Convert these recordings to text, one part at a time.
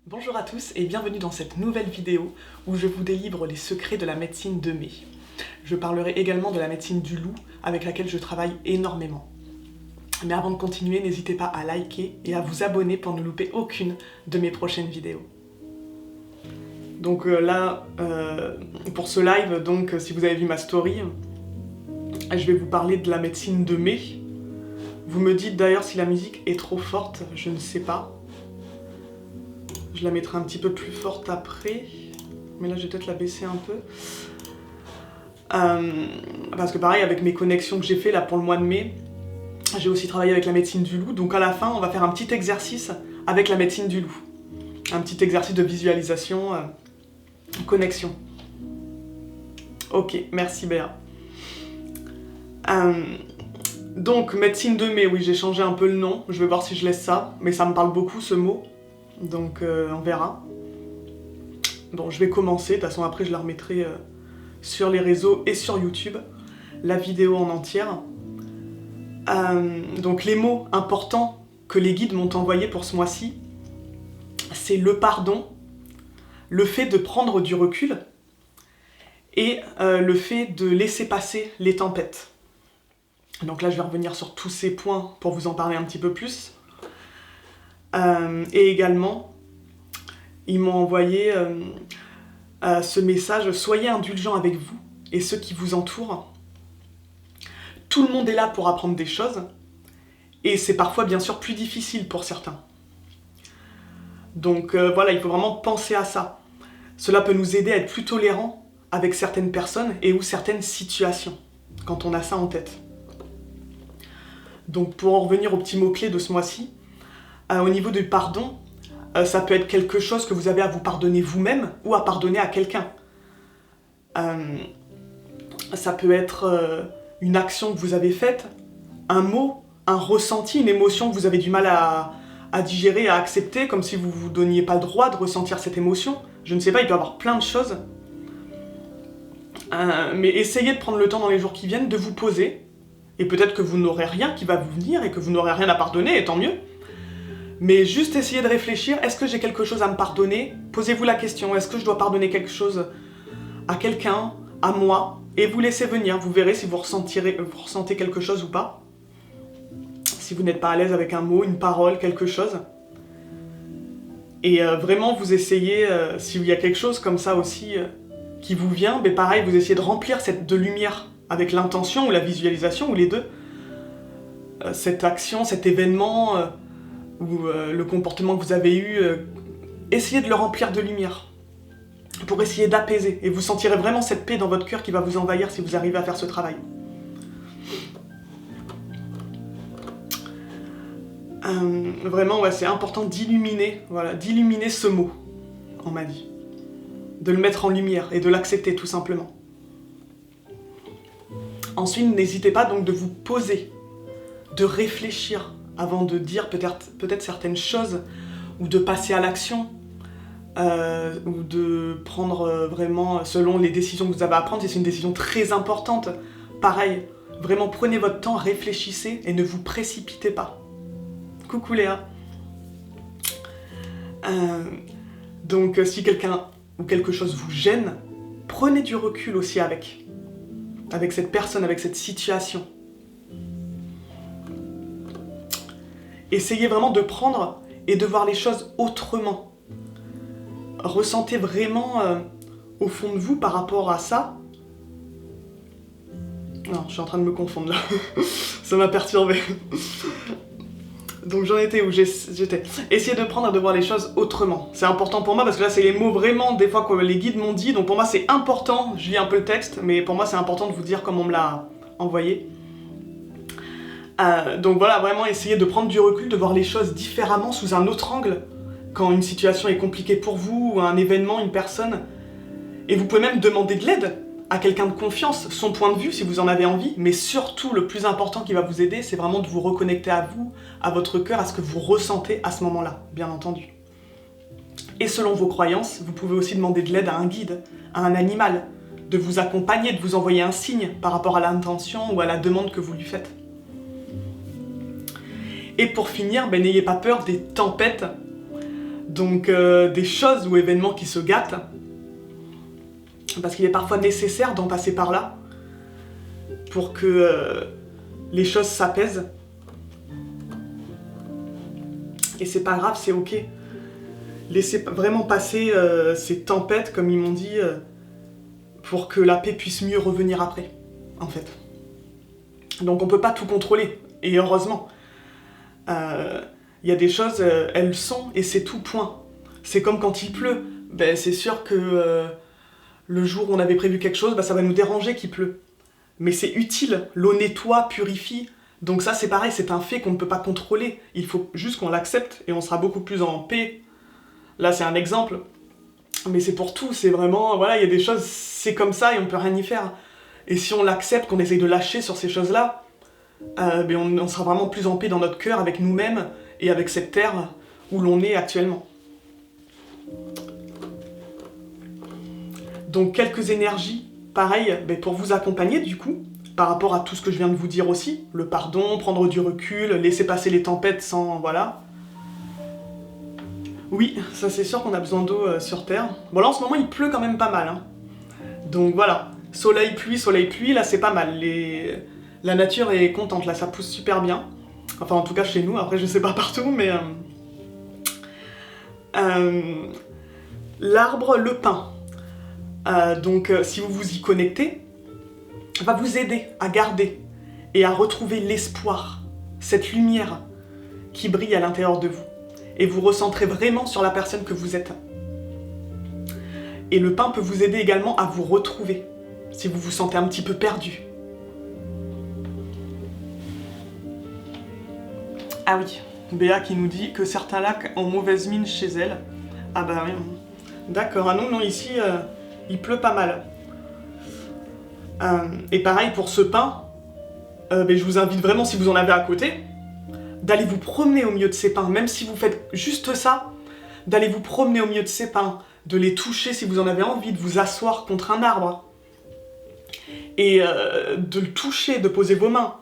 Bonjour à tous et bienvenue dans cette nouvelle vidéo où je vous délivre les secrets de la médecine de mai. Je parlerai également de la médecine du loup avec laquelle je travaille énormément. Mais avant de continuer, n'hésitez pas à liker et à vous abonner pour ne louper aucune de mes prochaines vidéos. Donc pour ce live, si vous avez vu ma story, je vais vous parler de la médecine de mai. Vous me dites d'ailleurs si la musique est trop forte, je ne sais pas. Je la mettrai un petit peu plus forte après, mais là je vais peut-être la baisser un peu. Parce que pareil, avec mes connexions que j'ai fait là pour le mois de mai, j'ai aussi travaillé avec la médecine du loup, donc à la fin on va faire un petit exercice avec la médecine du loup. Un petit exercice de visualisation, connexion. Ok, merci Béa. Donc médecine de mai, oui j'ai changé un peu le nom, je vais voir si je laisse ça, mais ça me parle beaucoup ce mot. Donc on verra. Bon, je vais commencer, de toute façon après je la remettrai sur les réseaux et sur YouTube, la vidéo en entière. Donc les mots importants que les guides m'ont envoyés pour ce mois-ci, c'est le pardon, le fait de prendre du recul et le fait de laisser passer les tempêtes. Donc là je vais revenir sur tous ces points pour vous en parler un petit peu plus. Et également, ils m'ont envoyé ce message: soyez indulgents avec vous et ceux qui vous entourent. Tout le monde est là pour apprendre des choses, et c'est parfois bien sûr plus difficile pour certains. Donc voilà, il faut vraiment penser à ça. Cela peut nous aider à être plus tolérants avec certaines personnes et ou certaines situations, quand on a ça en tête. Donc pour en revenir aux petits mots-clés de ce mois-ci, au niveau du pardon, ça peut être quelque chose que vous avez à vous pardonner vous-même ou à pardonner à quelqu'un. Ça peut être une action que vous avez faite, un mot, un ressenti, une émotion que vous avez du mal à digérer, à accepter, comme si vous ne vous donniez pas le droit de ressentir cette émotion. Je ne sais pas, il peut y avoir plein de choses. Mais essayez de prendre le temps dans les jours qui viennent de vous poser, et peut-être que vous n'aurez rien qui va vous venir et que vous n'aurez rien à pardonner, et tant mieux. Mais juste essayez de réfléchir, est-ce que j'ai quelque chose à me pardonner? Posez-vous la question, est-ce que je dois pardonner quelque chose à quelqu'un, à moi? Et vous laissez venir, vous verrez si vous ressentez quelque chose ou pas. Si vous n'êtes pas à l'aise avec un mot, une parole, quelque chose. Et vraiment vous essayez, s'il y a quelque chose comme ça aussi qui vous vient, mais pareil, vous essayez de remplir de lumière avec l'intention ou la visualisation, ou les deux. Cette action, cet événement... ou le comportement que vous avez eu, essayez de le remplir de lumière, pour essayer d'apaiser, et vous sentirez vraiment cette paix dans votre cœur qui va vous envahir si vous arrivez à faire ce travail. Vraiment, ouais, c'est important d'illuminer, voilà, d'illuminer ce mot, on m'a dit. De le mettre en lumière et de l'accepter tout simplement. Ensuite, n'hésitez pas donc de vous poser, de réfléchir, avant de dire peut-être certaines choses, ou de passer à l'action, ou de prendre vraiment, selon les décisions que vous avez à prendre, si c'est une décision très importante, pareil, vraiment prenez votre temps, réfléchissez, et ne vous précipitez pas. Coucou Léa. Donc si quelqu'un ou quelque chose vous gêne, prenez du recul aussi avec cette personne, avec cette situation. Essayez vraiment de prendre et de voir les choses autrement. Ressentez vraiment au fond de vous par rapport à ça. Non, je suis en train de me confondre là. Ça m'a perturbé. Donc j'en étais où j'étais. Essayez de prendre et de voir les choses autrement. C'est important pour moi parce que là c'est les mots vraiment des fois que les guides m'ont dit. Donc pour moi c'est important, je lis un peu le texte, mais pour moi c'est important de vous dire comme on me l'a envoyé. Donc voilà, vraiment essayer de prendre du recul, de voir les choses différemment, sous un autre angle, quand une situation est compliquée pour vous, ou un événement, une personne. Et vous pouvez même demander de l'aide à quelqu'un de confiance, son point de vue si vous en avez envie, mais surtout le plus important qui va vous aider, c'est vraiment de vous reconnecter à vous, à votre cœur, à ce que vous ressentez à ce moment-là, bien entendu. Et selon vos croyances, vous pouvez aussi demander de l'aide à un guide, à un animal, de vous accompagner, de vous envoyer un signe par rapport à l'intention ou à la demande que vous lui faites. Et pour finir, n'ayez pas peur des tempêtes, Donc des choses ou événements qui se gâtent, parce qu'il est parfois nécessaire d'en passer par là pour que les choses s'apaisent. Et c'est pas grave, c'est ok. Laissez vraiment passer ces tempêtes, comme ils m'ont dit, pour que la paix puisse mieux revenir après, en fait. Donc on peut pas tout contrôler, et heureusement. Il y a des choses, elles sont, et c'est tout, point. C'est comme quand il pleut. Ben, c'est sûr que le jour où on avait prévu quelque chose, ben, ça va nous déranger qu'il pleut. Mais c'est utile, l'eau nettoie, purifie. Donc ça c'est pareil, c'est un fait qu'on ne peut pas contrôler. Il faut juste qu'on l'accepte, et on sera beaucoup plus en paix. Là c'est un exemple. Mais c'est pour tout, c'est vraiment, voilà, il y a des choses, c'est comme ça, et on peut rien y faire. Et si on l'accepte, qu'on essaye de lâcher sur ces choses-là, ben on sera vraiment plus en paix dans notre cœur, avec nous-mêmes, et avec cette terre où l'on est actuellement. Donc quelques énergies, pareil, ben pour vous accompagner du coup, par rapport à tout ce que je viens de vous dire aussi, le pardon, prendre du recul, laisser passer les tempêtes sans... voilà. Oui, ça c'est sûr qu'on a besoin d'eau sur Terre. Bon là en ce moment il pleut quand même pas mal, hein. Donc voilà, soleil, pluie, là c'est pas mal. La nature est contente, là ça pousse super bien. Enfin en tout cas chez nous, après je sais pas partout, mais... l'arbre, le pin. Donc si vous vous y connectez, va vous aider à garder et à retrouver l'espoir, cette lumière qui brille à l'intérieur de vous. Et vous recentrez vraiment sur la personne que vous êtes. Et le pain peut vous aider également à vous retrouver, si vous vous sentez un petit peu perdu. Ah oui, Béa qui nous dit que certains lacs ont mauvaise mine chez elle. Ah bah oui, d'accord. Ah non, ici, il pleut pas mal. Et pareil pour ce pain, mais je vous invite vraiment, si vous en avez à côté, d'aller vous promener au milieu de ces pins, même si vous faites juste ça, d'aller vous promener au milieu de ces pins, de les toucher si vous en avez envie, de vous asseoir contre un arbre, et de le toucher, de poser vos mains,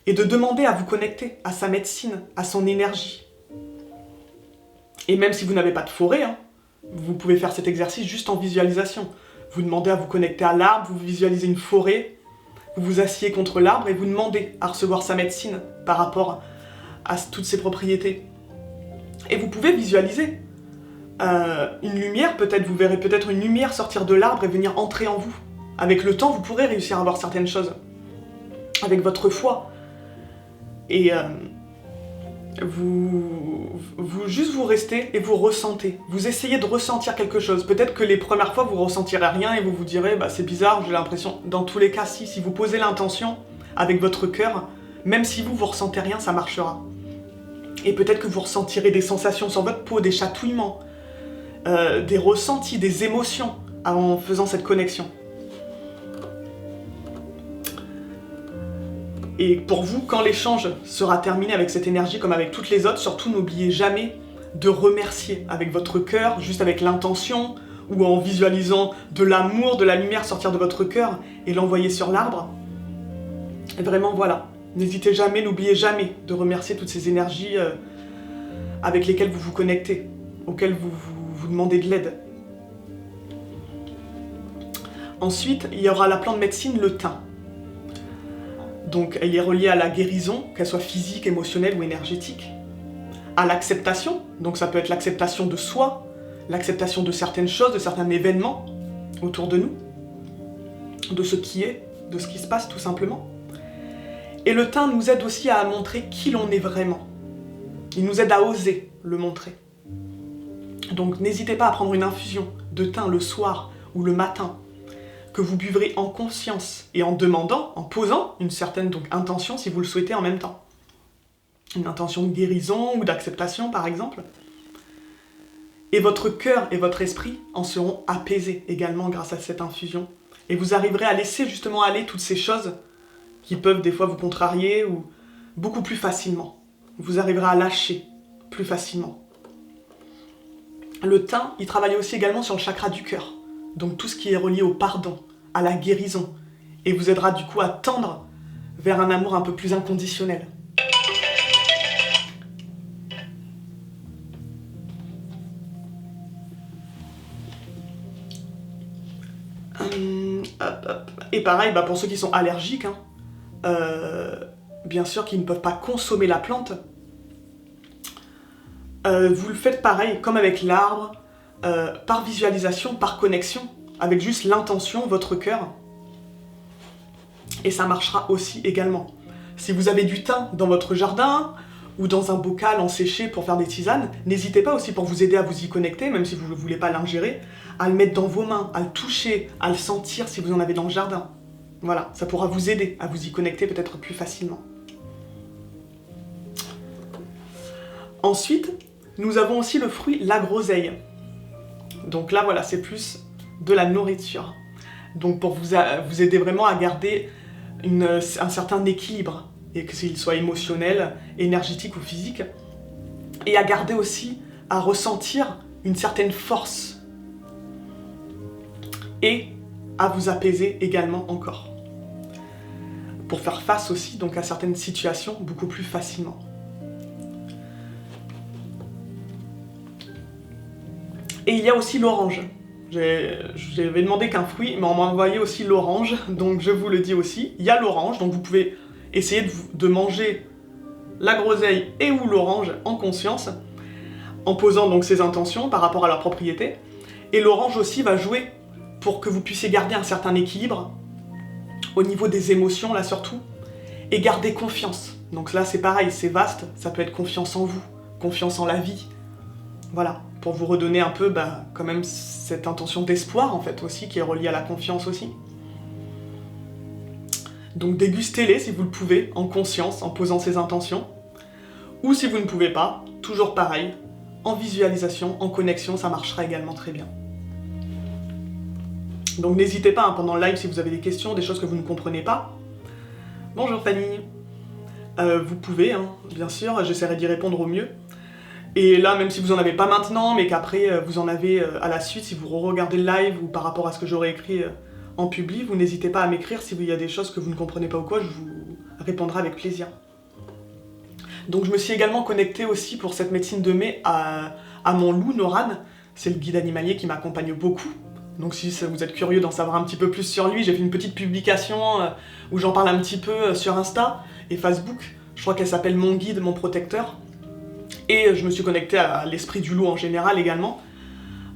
et de demander à vous connecter à sa médecine, à son énergie. Et même si vous n'avez pas de forêt, hein, vous pouvez faire cet exercice juste en visualisation. Vous demandez à vous connecter à l'arbre, vous visualisez une forêt, vous vous assiez contre l'arbre et vous demandez à recevoir sa médecine par rapport à toutes ses propriétés. Et vous pouvez visualiser une lumière, peut-être, vous verrez peut-être une lumière sortir de l'arbre et venir entrer en vous. Avec le temps, vous pourrez réussir à voir certaines choses. Avec votre foi. Et vous restez et vous ressentez. Vous essayez de ressentir quelque chose. Peut-être que les premières fois, vous ressentirez rien et vous vous direz, bah c'est bizarre, j'ai l'impression. Dans tous les cas, si vous posez l'intention avec votre cœur, même si vous ressentez rien, ça marchera. Et peut-être que vous ressentirez des sensations sur votre peau, des chatouillements, des ressentis, des émotions en faisant cette connexion. Et pour vous, quand l'échange sera terminé avec cette énergie comme avec toutes les autres, surtout n'oubliez jamais de remercier avec votre cœur, juste avec l'intention, ou en visualisant de l'amour, de la lumière sortir de votre cœur et l'envoyer sur l'arbre. Et vraiment, voilà. N'hésitez jamais, n'oubliez jamais de remercier toutes ces énergies avec lesquelles vous vous connectez, auxquelles vous demandez de l'aide. Ensuite, il y aura la plante médecine, le thym. Donc, elle est reliée à la guérison, qu'elle soit physique, émotionnelle ou énergétique. À l'acceptation, donc ça peut être l'acceptation de soi, l'acceptation de certaines choses, de certains événements autour de nous, de ce qui est, de ce qui se passe tout simplement. Et le thym nous aide aussi à montrer qui l'on est vraiment. Il nous aide à oser le montrer. Donc n'hésitez pas à prendre une infusion de thym le soir ou le matin, que vous buvrez en conscience et en demandant, en posant une certaine intention si vous le souhaitez en même temps. Une intention de guérison ou d'acceptation par exemple. Et votre cœur et votre esprit en seront apaisés également grâce à cette infusion. Et vous arriverez à laisser justement aller toutes ces choses qui peuvent des fois vous contrarier ou beaucoup plus facilement. Vous arriverez à lâcher plus facilement. Le thym, il travaille aussi également sur le chakra du cœur. Donc tout ce qui est relié au pardon, à la guérison, et vous aidera du coup à tendre vers un amour un peu plus inconditionnel. Hop, hop. Et pareil, bah, pour ceux qui sont allergiques, hein, bien sûr qui ne peuvent pas consommer la plante, vous le faites pareil, comme avec l'arbre, par visualisation, par connexion, avec juste l'intention, votre cœur. Et ça marchera aussi également. Si vous avez du thym dans votre jardin, ou dans un bocal enséché pour faire des tisanes, n'hésitez pas aussi pour vous aider à vous y connecter, même si vous ne voulez pas l'ingérer, à le mettre dans vos mains, à le toucher, à le sentir si vous en avez dans le jardin. Voilà, ça pourra vous aider à vous y connecter peut-être plus facilement. Ensuite, nous avons aussi le fruit la groseille. Donc là, voilà, c'est plus de la nourriture. Donc pour vous aider vraiment à garder un certain équilibre, et que qu'il soit émotionnel, énergétique ou physique, et à garder aussi, à ressentir une certaine force, et à vous apaiser également encore, pour faire face aussi donc à certaines situations beaucoup plus facilement. Et il y a aussi l'orange. J'avais demandé qu'un fruit, mais on m'a envoyé aussi l'orange, donc je vous le dis aussi. Il y a l'orange, donc vous pouvez essayer de manger la groseille et ou l'orange en conscience, en posant donc ses intentions par rapport à leurs propriétés. Et l'orange aussi va jouer pour que vous puissiez garder un certain équilibre, au niveau des émotions là surtout, et garder confiance. Donc là c'est pareil, c'est vaste, ça peut être confiance en vous, confiance en la vie, voilà, pour vous redonner un peu quand même cette intention d'espoir en fait aussi, qui est reliée à la confiance aussi. Donc dégustez-les si vous le pouvez, en conscience, en posant ces intentions. Ou si vous ne pouvez pas, toujours pareil, en visualisation, en connexion, ça marchera également très bien. Donc n'hésitez pas, hein, pendant le live, si vous avez des questions, des choses que vous ne comprenez pas. Bonjour Fanny. Vous pouvez, hein, bien sûr, j'essaierai d'y répondre au mieux. Et là, même si vous en avez pas maintenant, mais qu'après vous en avez à la suite, si vous regardez le live ou par rapport à ce que j'aurais écrit en public, vous n'hésitez pas à m'écrire s'il y a des choses que vous ne comprenez pas ou quoi, je vous répondrai avec plaisir. Donc je me suis également connectée aussi pour cette médecine de mai à mon loup, Noran. C'est le guide animalier qui m'accompagne beaucoup. Donc si vous êtes curieux d'en savoir un petit peu plus sur lui, j'ai fait une petite publication où j'en parle un petit peu sur Insta et Facebook. Je crois qu'elle s'appelle Mon guide, mon protecteur. Et je me suis connectée à l'esprit du loup en général également,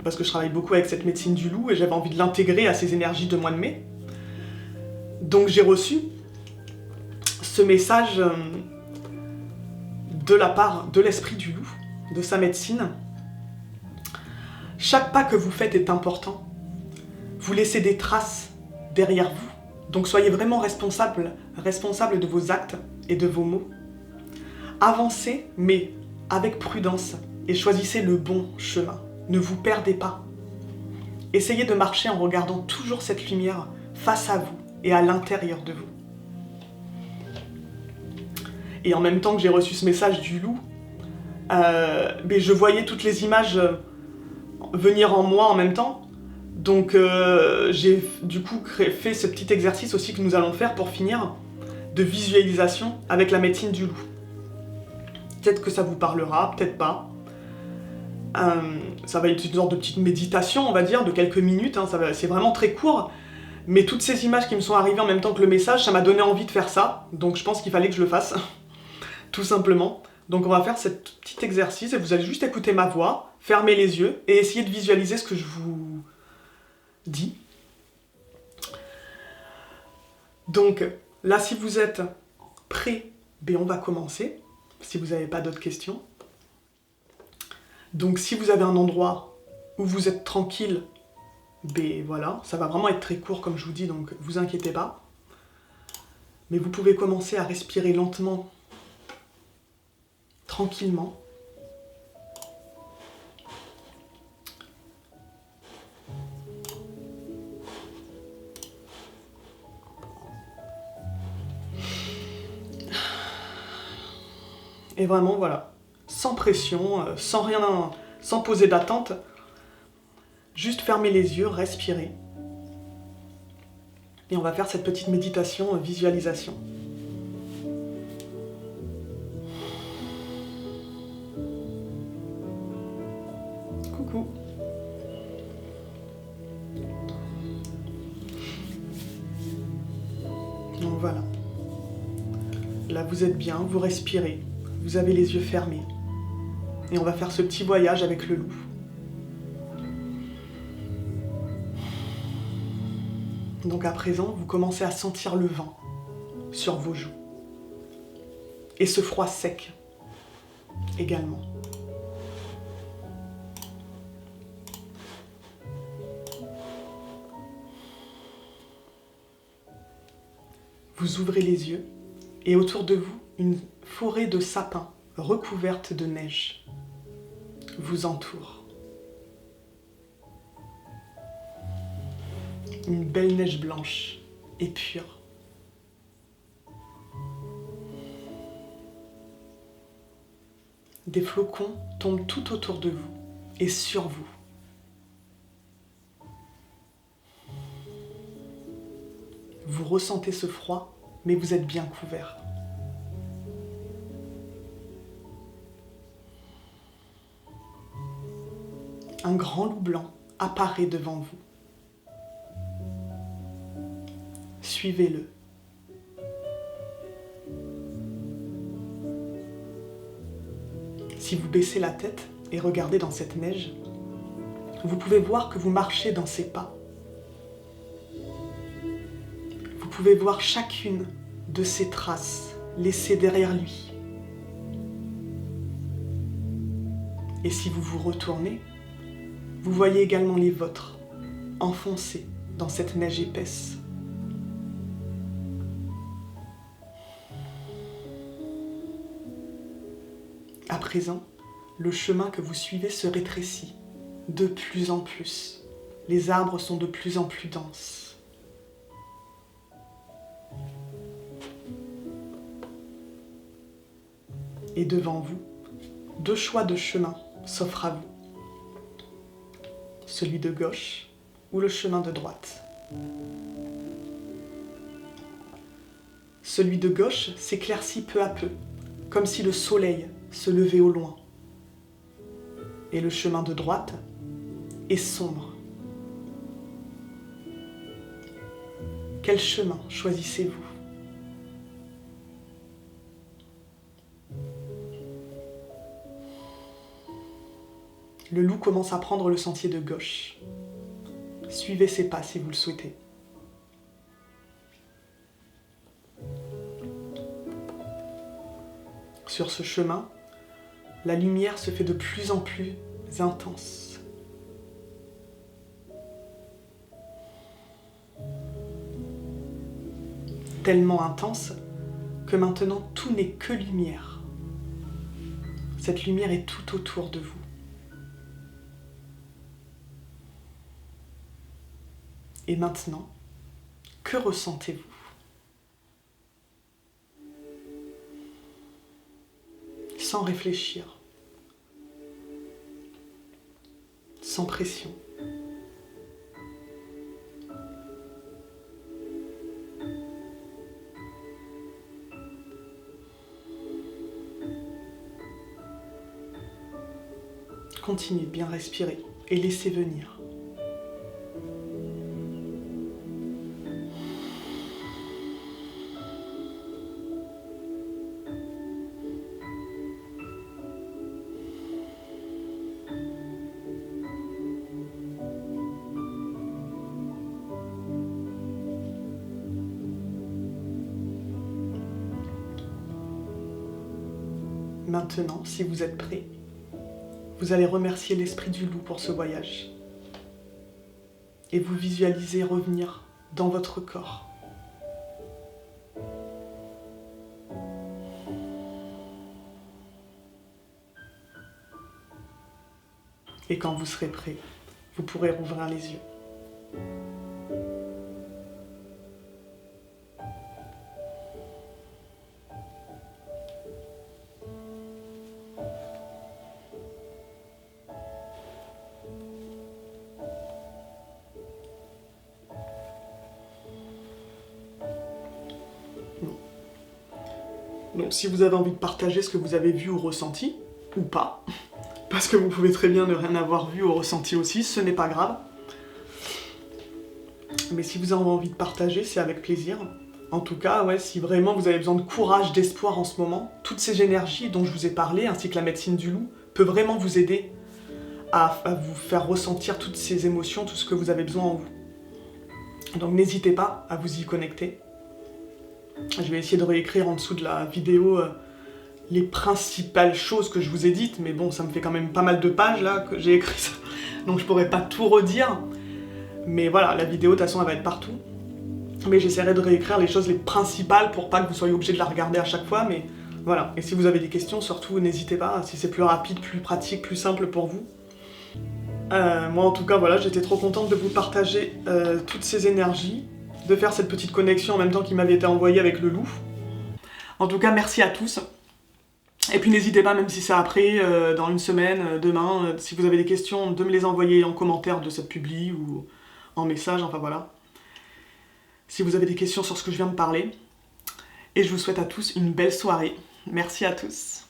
parce que je travaille beaucoup avec cette médecine du loup et j'avais envie de l'intégrer à ces énergies de mois de mai. Donc j'ai reçu ce message de la part de l'esprit du loup, de sa médecine. Chaque pas que vous faites est important. Vous laissez des traces derrière vous. Donc soyez vraiment responsable de vos actes et de vos mots. Avancez, mais avec prudence, et choisissez le bon chemin. Ne vous perdez pas. Essayez de marcher en regardant toujours cette lumière face à vous et à l'intérieur de vous. Et en même temps que j'ai reçu ce message du loup, je voyais toutes les images venir en moi en même temps. Donc j'ai du coup fait ce petit exercice aussi que nous allons faire pour finir, de visualisation avec la médecine du loup. Peut-être que ça vous parlera, peut-être pas. Ça va être une sorte de petite méditation, on va dire, de quelques minutes, hein, c'est vraiment très court. Mais toutes ces images qui me sont arrivées en même temps que le message, ça m'a donné envie de faire ça. Donc je pense qu'il fallait que je le fasse, tout simplement. Donc on va faire ce petit exercice et vous allez juste écouter ma voix, fermer les yeux et essayer de visualiser ce que je vous dis. Donc là, si vous êtes prêts, on va commencer, si vous n'avez pas d'autres questions. Donc si vous avez un endroit où vous êtes tranquille, voilà, ça va vraiment être très court comme je vous dis, donc vous inquiétez pas. Mais vous pouvez commencer à respirer lentement, tranquillement. Et vraiment, voilà, sans pression, sans rien, sans poser d'attente, juste fermer les yeux, respirer. Et on va faire cette petite méditation, visualisation. Coucou. Voilà. Là, vous êtes bien, vous respirez, vous avez les yeux fermés. Et on va faire ce petit voyage avec le loup. Donc à présent, vous commencez à sentir le vent sur vos joues. Et ce froid sec également. Vous ouvrez les yeux et autour de vous, une forêt de sapins recouverte de neige vous entoure. Une belle neige blanche et pure. Des flocons tombent tout autour de vous et sur vous. Vous ressentez ce froid, mais vous êtes bien couvert. Un grand loup blanc apparaît devant vous. Suivez-le. Si vous baissez la tête et regardez dans cette neige, vous pouvez voir que vous marchez dans ses pas. Vous pouvez voir chacune de ses traces laissées derrière lui. Et si vous vous retournez, vous voyez également les vôtres enfoncés dans cette neige épaisse. À présent, le chemin que vous suivez se rétrécit de plus en plus. Les arbres sont de plus en plus denses. Et devant vous, deux choix de chemin s'offrent à vous. Celui de gauche ou le chemin de droite. Celui de gauche s'éclaircit peu à peu, comme si le soleil se levait au loin. Et le chemin de droite est sombre. Quel chemin choisissez-vous ? Le loup commence à prendre le sentier de gauche. Suivez ses pas si vous le souhaitez. Sur ce chemin, la lumière se fait de plus en plus intense. Tellement intense que maintenant tout n'est que lumière. Cette lumière est tout autour de vous. Et maintenant, que ressentez-vous ? Sans réfléchir, sans pression. Continuez de bien respirer et laissez venir. Maintenant, si vous êtes prêt, vous allez remercier l'esprit du loup pour ce voyage. Et vous visualisez revenir dans votre corps. Et quand vous serez prêt, vous pourrez rouvrir les yeux. Donc si vous avez envie de partager ce que vous avez vu ou ressenti, ou pas, parce que vous pouvez très bien ne rien avoir vu ou ressenti aussi, ce n'est pas grave. Mais si vous avez envie de partager, c'est avec plaisir. En tout cas, ouais, si vraiment vous avez besoin de courage, d'espoir en ce moment, toutes ces énergies dont je vous ai parlé, ainsi que la médecine du loup, peut vraiment vous aider à vous faire ressentir toutes ces émotions, tout ce que vous avez besoin en vous. Donc n'hésitez pas à vous y connecter. Je vais essayer de réécrire en dessous de la vidéo les principales choses que je vous ai dites, mais bon, ça me fait quand même pas mal de pages là que j'ai écrit ça, donc je pourrais pas tout redire. Mais voilà, la vidéo de toute façon elle va être partout. Mais j'essaierai de réécrire les choses les principales pour pas que vous soyez obligé de la regarder à chaque fois, mais voilà. Et si vous avez des questions, surtout n'hésitez pas, si c'est plus rapide, plus pratique, plus simple pour vous. Moi en tout cas, voilà, j'étais trop contente de vous partager toutes ces énergies, de faire cette petite connexion en même temps qui m'avait été envoyée avec le loup. En tout cas, merci à tous. Et puis n'hésitez pas, même si c'est après, dans une semaine, demain, si vous avez des questions, de me les envoyer en commentaire de cette publi ou en message, enfin voilà. Si vous avez des questions sur ce que je viens de parler. Et je vous souhaite à tous une belle soirée. Merci à tous.